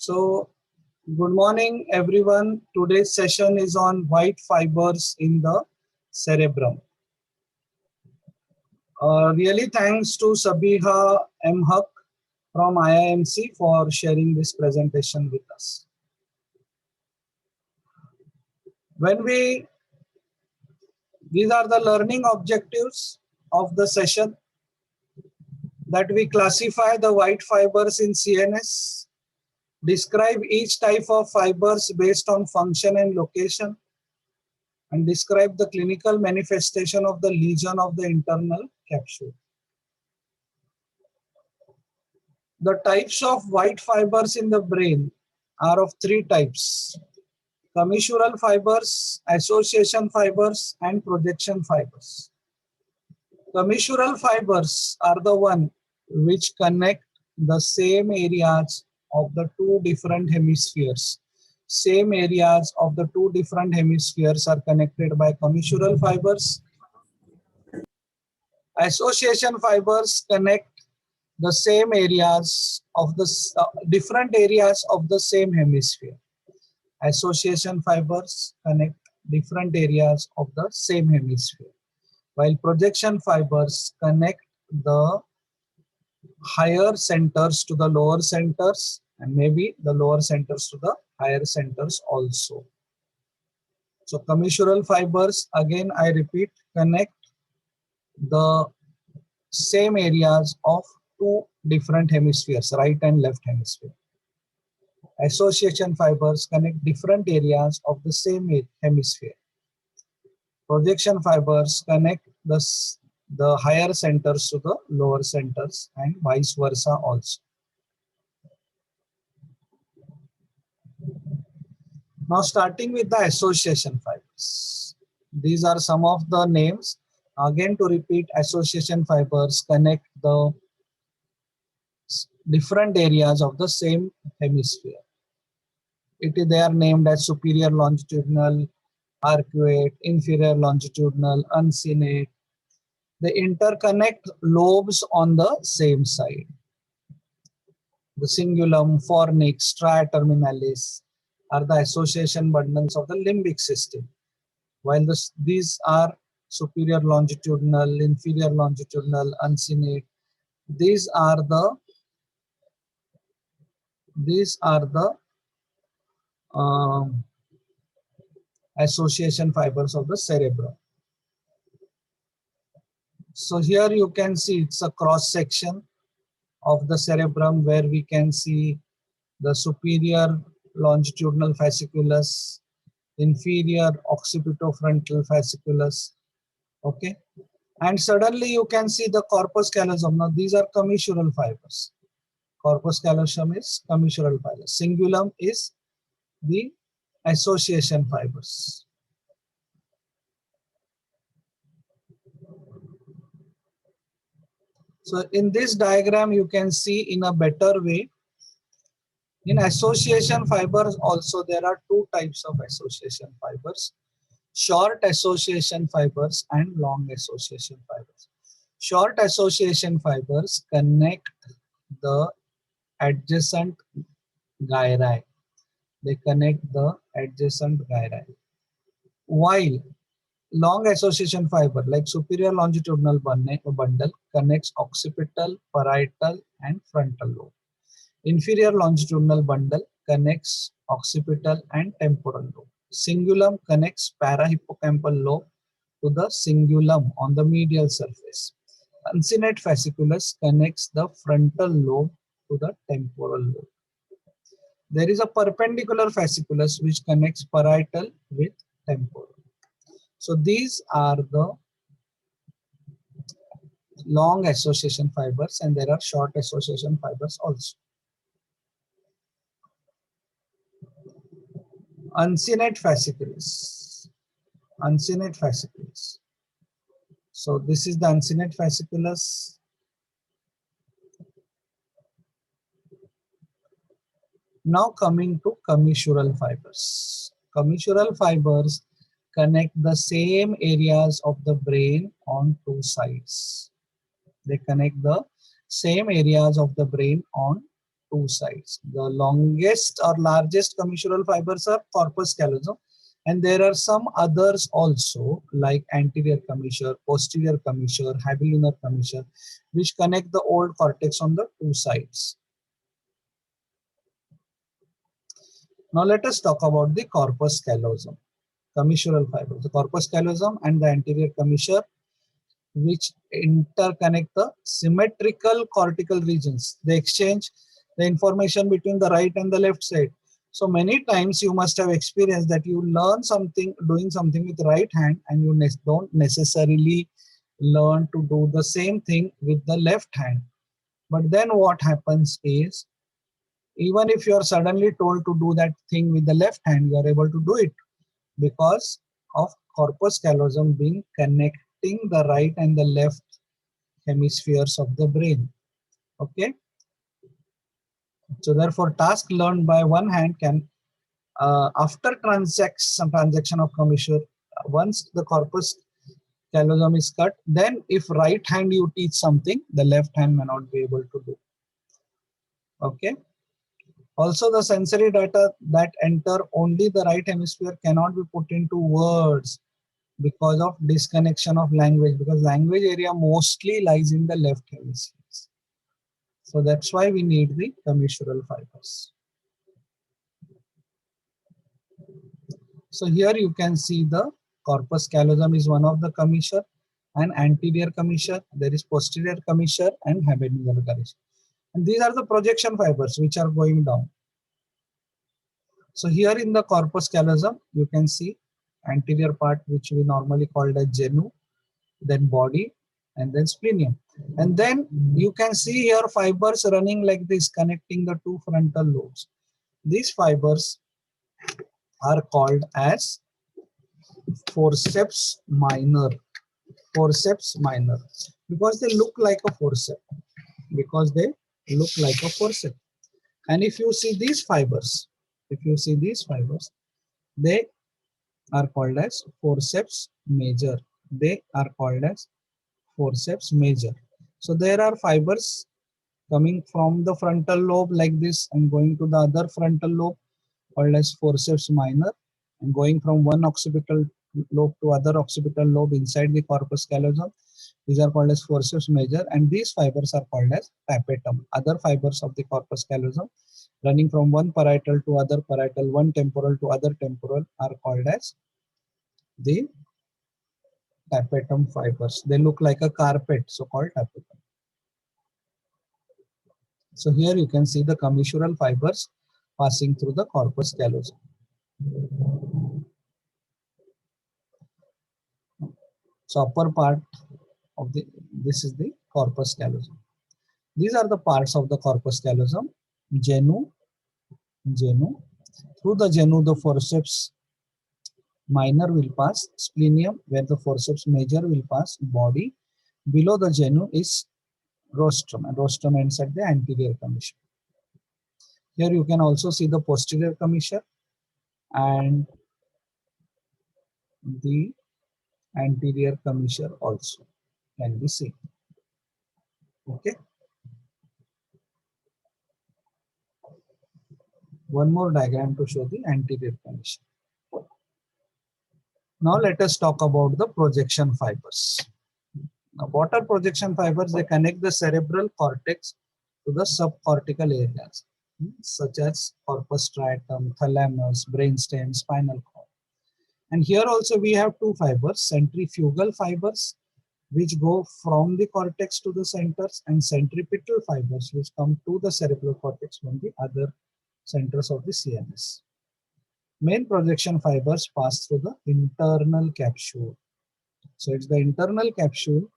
So, good morning, everyone. Today's session is on white fibers in the cerebrum. Really thanks to Sabiha M. Haq from IIMC for sharing this presentation with us. These are the learning objectives of the session, that we classify the white fibers in CNS, describe each type of fibers based on function and location, and describe the clinical manifestation of the lesion of the internal capsule. The types of white fibers in the brain are of three types: commissural fibers, association fibers, and projection fibers. Commissural fibers are the one which connect the same areas of the two different hemispheres. Same areas of the two different hemispheres are connected by commissural fibers. Association fibers connect the same areas of the different areas of the same hemisphere. Association fibers connect different areas of the same hemisphere, while projection fibers connect the higher centers to the lower centers, and maybe the lower centers to the higher centers also. So commissural fibers, again I repeat, connect the same areas of two different hemispheres, right and left hemisphere. Association fibers connect different areas of the same hemisphere. Projection fibers connect the higher centers to the lower centers, and vice versa also. Now starting with the association fibers. These are some of the names. Again to repeat, association fibers connect the different areas of the same hemisphere. They are named as superior longitudinal, arcuate, inferior longitudinal, uncinate. They interconnect lobes on the same side. The cingulum, fornix, stria terminalis are the association bundles of the limbic system, while these are superior longitudinal, inferior longitudinal, uncinate. These are the association fibers of the cerebrum. So here you can see it's a cross section of the cerebrum, where we can see the superior longitudinal fasciculus, inferior occipitofrontal fasciculus. Okay, and suddenly you can see the corpus callosum. Now these are commissural fibers. Corpus callosum is commissural fibers. Cingulum is the association fibers. So in this diagram you can see in a better way. In association fibers also there are two types of association fibers: short association fibers and long association fibers. Short association fibers connect the adjacent gyri. They connect the adjacent gyri. While long association fiber like superior longitudinal bundle connects occipital, parietal and frontal lobe. Inferior longitudinal bundle connects occipital and temporal lobe. Cingulum connects parahippocampal lobe to the cingulum on the medial surface. Uncinate fasciculus connects the frontal lobe to the temporal lobe. There is a perpendicular fasciculus which connects parietal with temporal. So these are the long association fibers, and there are short association fibers also. Uncinate fasciculus. Uncinate fasciculus. So this is the uncinate fasciculus. Now coming to commissural fibers. Commissural fibers connect the same areas of the brain on two sides. They connect the same areas of the brain on two sides. The longest or largest commissural fibers are corpus callosum, and there are some others also like anterior commissure, posterior commissure, habelunar commissure, which connect the old cortex on the two sides. Now let us talk about the corpus callosum, commissural fibers. The corpus callosum and the anterior commissure, which interconnect the symmetrical cortical regions. They exchange the information between the right and the left side. So many times you must have experienced that you learn something, doing something with right hand, and you don't necessarily learn to do the same thing with the left hand. But then what happens is, even if you are suddenly told to do that thing with the left hand, you are able to do it because of corpus callosum being connecting the right and the left hemispheres of the brain. Okay. So therefore, task learned by one hand can, after some transaction of commissure, once the corpus callosum is cut, then if right hand you teach something, the left hand may not be able to do. Okay. Also, the sensory data that enter only the right hemisphere cannot be put into words because of disconnection of language, because language area mostly lies in the left hemisphere. So that's why we need the commissural fibers. So here you can see the corpus callosum is one of the commissure, and anterior commissure, there is posterior commissure and habenular commissure. And these are the projection fibers which are going down. So here in the corpus callosum, you can see anterior part, which we normally called as genu, then body, and then splenium. And then you can see here fibers running like this, connecting the two frontal lobes. These fibers are called as forceps minor. Forceps minor, because they look like a forceps. Because they look like a forceps. And if you see these fibers, they are called as forceps major. They are called as forceps major. So there are fibers coming from the frontal lobe like this and going to the other frontal lobe called as forceps minor, and going from one occipital lobe to other occipital lobe inside the corpus callosum. These are called as forceps major, and these fibers are called as tapetum. Other fibers of the corpus callosum running from one parietal to other parietal, one temporal to other temporal, are called as the tapetum fibers. They look like a carpet, so called tapetum. So here you can see the commissural fibers passing through the corpus callosum. So upper part of this is the corpus callosum. These are the parts of the corpus callosum: genu. Through the genu, the forceps minor will pass, splenium, where the forceps major will pass, body. Below the genu is rostrum, and rostrum ends at the anterior commissure. Here you can also see the posterior commissure and the anterior commissure also can be seen. Okay. One more diagram to show the anterior commissure. Now let us talk about the projection fibers. Now, what are projection fibers? They connect the cerebral cortex to the subcortical areas, such as corpus striatum, thalamus, brainstem, spinal cord. And here also we have two fibers: centrifugal fibers, which go from the cortex to the centers, and centripetal fibers, which come to the cerebral cortex from the other centers of the CNS. Main projection fibers pass through the internal capsule. So it's the internal capsule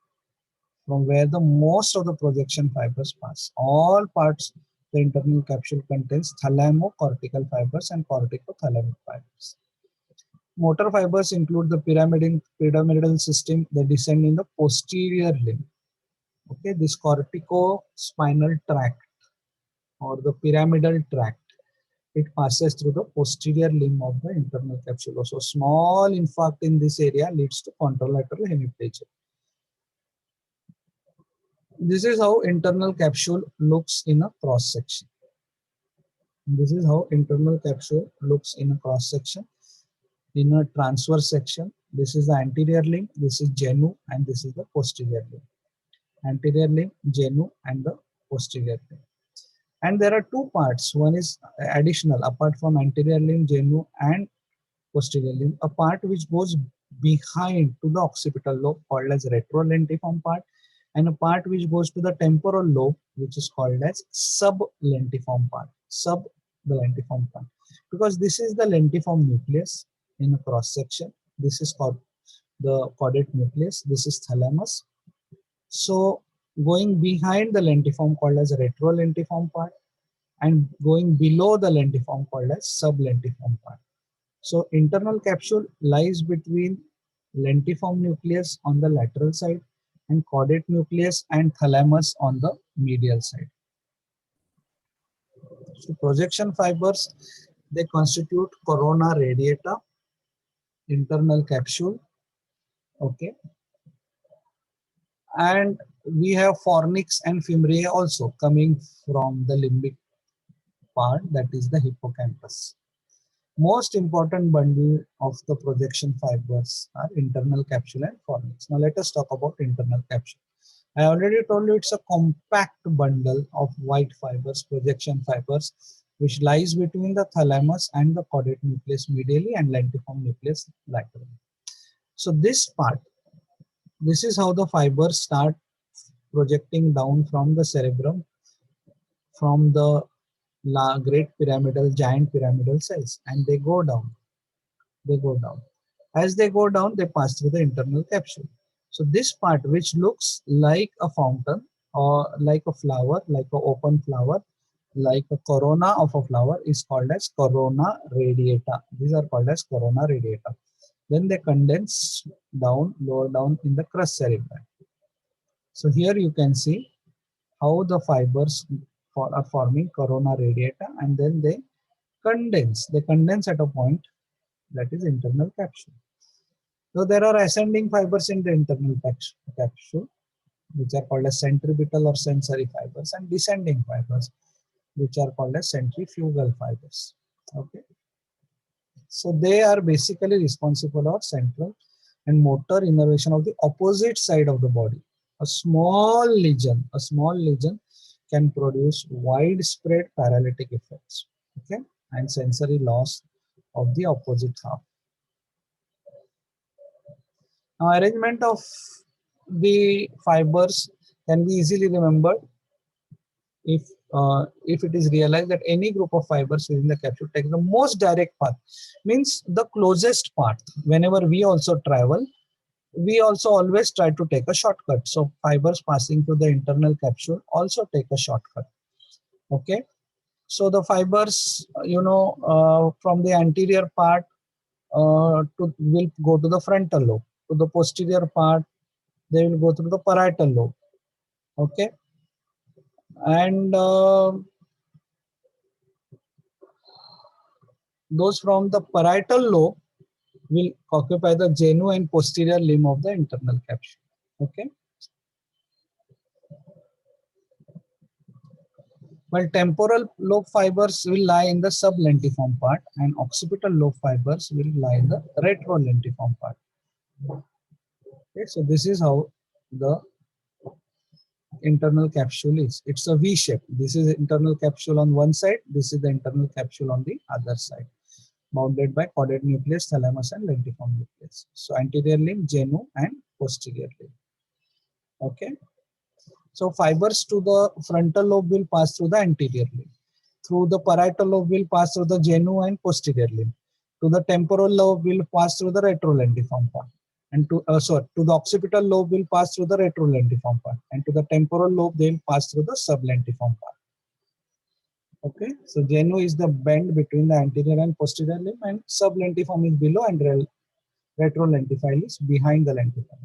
from where the most of the projection fibers pass. All parts of the internal capsule contains thalamocortical fibers and corticothalamic fibers. Motor fibers include the pyramidal system that descend in the posterior limb. Okay, this corticospinal tract or the pyramidal tract, it passes through the posterior limb of the internal capsule. So small infarct in this area leads to contralateral hemiplegia. This is how internal capsule looks in a cross section. This is how internal capsule looks in a cross section. In a transverse section, this is the anterior limb, this is genu, and this is the posterior limb. Anterior limb, genu, and the posterior limb. And there are two parts. One is additional, apart from anterior limb, genu, and posterior limb, a part which goes behind to the occipital lobe called as retrolentiform part, and a part which goes to the temporal lobe which is called as sublentiform part. Sub the lentiform part, because this is the lentiform nucleus in a cross section. This is called the caudate nucleus. This is thalamus. So going behind the lentiform called as retrolentiform part, and going below the lentiform called as sublentiform part. So internal capsule lies between lentiform nucleus on the lateral side and caudate nucleus and thalamus on the medial side. So projection fibers, they constitute corona radiata, internal capsule, okay. And we have fornix and fimbriae also coming from the limbic part, that is the hippocampus. Most important bundle of the projection fibers are internal capsule and fornix. Now let us talk about internal capsule. I already told you it's a compact bundle of white fibers, projection fibers, which lies between the thalamus and the caudate nucleus medially and lentiform nucleus laterally. So this part, this is how the fibers start projecting down from the cerebrum, from the great pyramidal, giant pyramidal cells, and they go down. They go down. As they go down, they pass through the internal capsule. So this part, which looks like a fountain or like a flower, like an open flower, like a corona of a flower, is called as corona radiata. These are called as corona radiata. Then they condense down, lower down in the crus cerebri. So here you can see how the fibers are forming corona radiata, and then they condense. They condense at a point, that is internal capsule. So there are ascending fibers in the internal capsule, which are called as centripetal or sensory fibers, and descending fibers, which are called as centrifugal fibers. Okay. So they are basically responsible for central and motor innervation of the opposite side of the body. A small lesion can produce widespread paralytic effects, okay, and sensory loss of the opposite half. Now, arrangement of the fibers can be easily remembered if it is realized that any group of fibers within the capsule takes the most direct path, means the closest path. Whenever we also travel, we also always try to take a shortcut. So fibers passing through the internal capsule also take a shortcut. Okay. So the fibers, from the anterior part will go to the frontal lobe. To the posterior part, they will go through the parietal lobe. Okay. And those from the parietal lobe will occupy the genu and posterior limb of the internal capsule. Okay. While temporal lobe fibers will lie in the sublentiform part, and occipital lobe fibers will lie in the retrolentiform part. Okay, so this is how the internal capsule is. It's a V shape. This is internal capsule on one side. This is the internal capsule on the other side, bounded by caudate nucleus, thalamus, and lentiform nucleus. So anterior limb, genu, and posterior limb. Okay. So fibers to the frontal lobe will pass through the anterior limb. Through the parietal lobe will pass through the genu and posterior limb. To the temporal lobe will pass through the retrolentiform part. And to the occipital lobe will pass through the retrolentiform part. And to the temporal lobe, they will pass through the sublentiform part. Okay, so genu is the bend between the anterior and posterior limb, and sublentiform is below, and retrolentiform is behind the lentiform.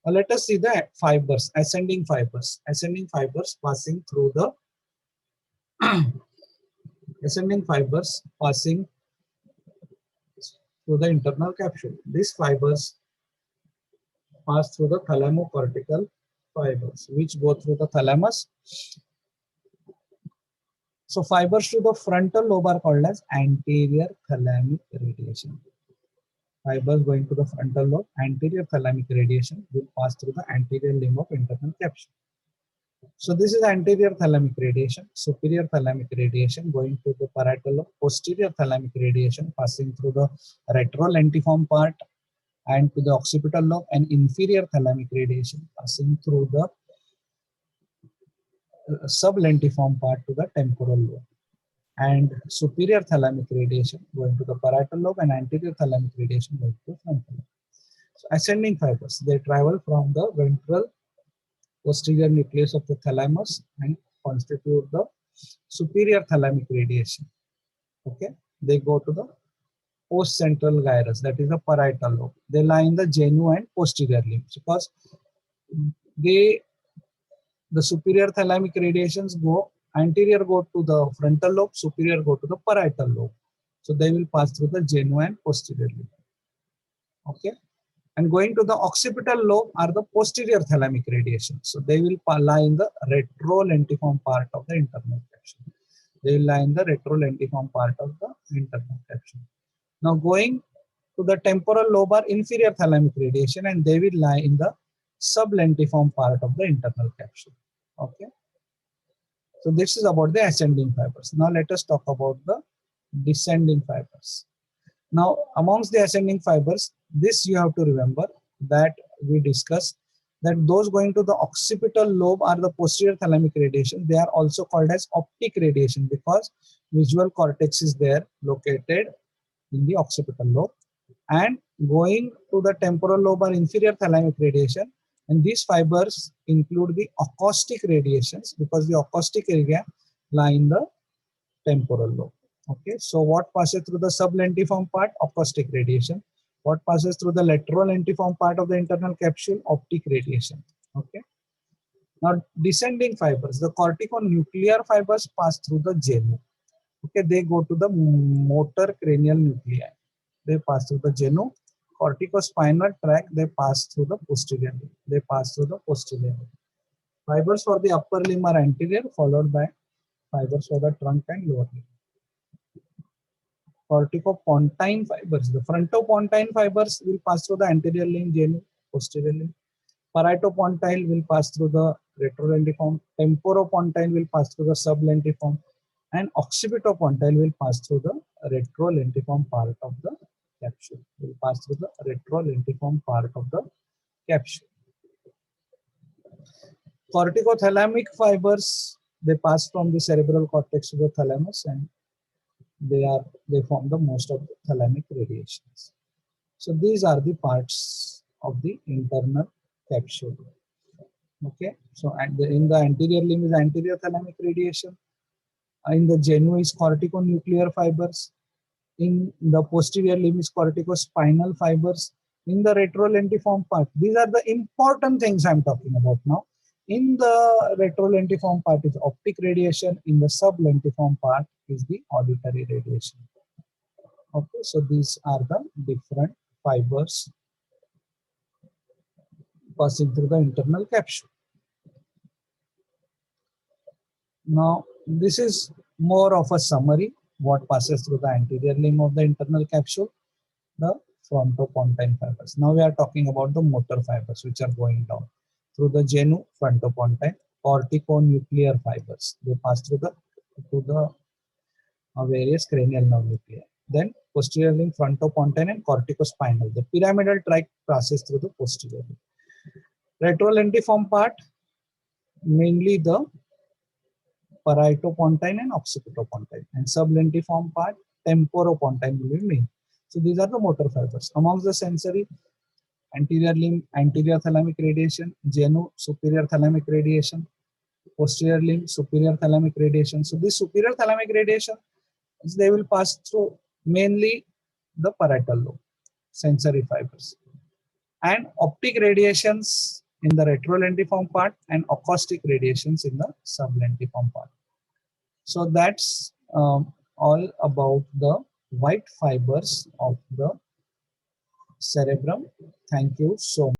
Now let us see the fibers, ascending fibers. Ascending fibers passing through the internal capsule. These fibers pass through the thalamocortical fibers, which go through the thalamus So fibers to the frontal lobe are called as anterior thalamic radiation. Fibers going to the frontal lobe, anterior thalamic radiation will pass through the anterior limb of internal capsule. So this is anterior thalamic radiation, superior thalamic radiation going to the parietal lobe, posterior thalamic radiation passing through the retrolentiform part and to the occipital lobe, and inferior thalamic radiation passing through the sublentiform part to the temporal lobe, and superior thalamic radiation going to the parietal lobe and anterior thalamic radiation going to the frontal lobe. So ascending fibers, they travel from the ventral posterior nucleus of the thalamus and constitute the superior thalamic radiation. Okay, they go to the postcentral gyrus, that is the parietal lobe. They lie in the genu and posterior limbs because they the superior thalamic radiations go anterior go to the frontal lobe, superior go to the parietal lobe. So they will pass through the genu and posterior lobe. Okay, and going to the occipital lobe are the posterior thalamic radiation. So they will lie in the retrolentiform part of the internal capsule. They will lie in the retrolentiform part of the internal capsule. Now going to the temporal lobe are inferior thalamic radiation, and they will lie in the sublentiform part of the internal capsule. Okay. So this is about the ascending fibers. Now let us talk about the descending fibers. Now amongst the ascending fibers, this you have to remember that we discussed that those going to the occipital lobe are the posterior thalamic radiation. They are also called as optic radiation because visual cortex is there located in the occipital lobe, and going to the temporal lobe are inferior thalamic radiation, and these fibers include the acoustic radiations because the acoustic area lie in the temporal lobe. Okay, so what passes through the sublentiform part? Acoustic radiation. What passes through the laterolentiform part of the internal capsule? Optic radiation. Okay. Now descending fibers, the corticonuclear fibers pass through the genu. Okay, they go to the motor cranial nuclei. They pass through the genu. Corticospinal tract, they pass through the posterior limb. They pass through the posterior limb. Fibers for the upper limb are anterior, followed by fibers for the trunk and lower limb. Corticopontine fibers. The frontopontine fibers will pass through the anterior limb, genu, posterior limb. Parietopontine will pass through the retrolentiform. Temporopontine will pass through the sublentiform. And occipitopontine will pass through the retrolentiform part of the capsule. Will pass through the retrolentiform part of the capsule. Corticothalamic fibers, they pass from the cerebral cortex to the thalamus, and they form the most of the thalamic radiations. So these are the parts of the internal capsule. Okay, so in the anterior limb is anterior thalamic radiation. In the genu is corticonuclear fibers. In the posterior limb is corticospinal fibers. In the retrolentiform part, these are the important things I'm talking about now. In the retrolentiform part is optic radiation. In the sublentiform part is the auditory radiation. Okay, so these are the different fibers passing through the internal capsule. Now, this is more of a summary what passes through the anterior limb of the internal capsule, the frontopontine fibers. Now we are talking about the motor fibers which are going down through the genu, frontopontine, corticonuclear fibers. They pass through the various cranial nerve nuclei. Then posterior limb, frontopontine, and corticospinal. The pyramidal tract passes through the posterior limb. Retrolentiform part, mainly the parietopontine and occipitopontine, and sublentiform part, temporopontine will be main. So these are the motor fibers. Amongst the sensory, anterior limb, anterior thalamic radiation, genu, superior thalamic radiation, posterior limb, superior thalamic radiation. So this superior thalamic radiation, they will pass through mainly the parietal lobe, sensory fibers, and optic radiations in the retrolentiform part and acoustic radiations in the sublentiform part. So that's all about the white fibers of the cerebrum. Thank you so much.